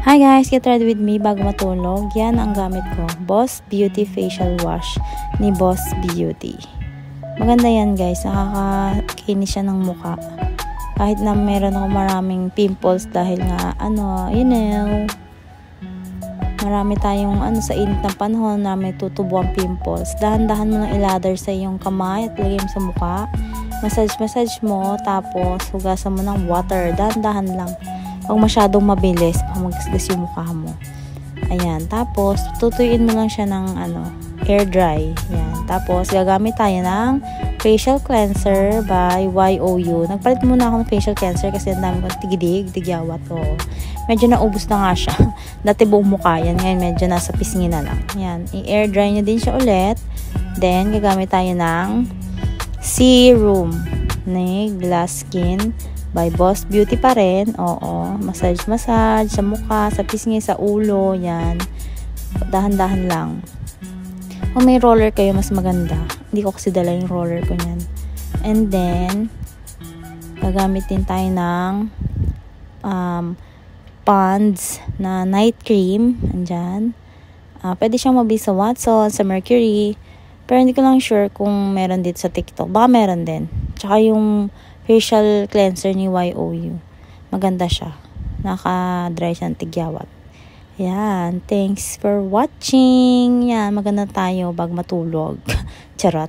Hi guys, get ready with me bago matulog. Yan ang gamit ko. Boss Beauty Facial Wash ni Boss Beauty. Maganda yan guys. Nakakakinis siya ng muka. Kahit na meron ako maraming pimples dahil nga, marami tayong sa init ng panahon na may tutubo ang pimples. Dahan-dahan mo lang ilather sa iyong kamay at lagay mo sa muka. Massage mo, tapos hugasan mo ng water. Dahan-dahan lang. Huwag masyadong mabilis, magasgas yung mukha mo. Ayan, tapos tutuyuin mo lang siya ng air dry. Ayan, tapos gagamit tayo ng facial cleanser by YOU. Nagpalit muna ako ng facial cleanser kasi ang dami kong tigyawat. Medyo naubos na nga siya. Dati buong mukha yan, ngayon medyo nasa pisngi na lang. Ayan, i-air dry nyo din siya ulit. Then, gagamit tayo ng serum ni Glass Skin by Boss Beauty pa rin. Oo, massage sa mukha, sa pisngi, sa ulo, yan. Dahan-dahan lang. Kung may roller kayo, mas maganda. Hindi ko kasi dala yung roller ko niyan. And then, gagamit din tayo ng Pond's na night cream. Andyan. Pwede siyang mabili sa Watson, sa Mercury. Pero hindi ko lang sure kung meron dito sa TikTok. Baka meron din. Tsaka yung facial cleanser ni YOU. Maganda siya. Naka-dry siya ng tigyawat. Yan. Thanks for watching. Yan. Maganda tayo bago matulog. Charot.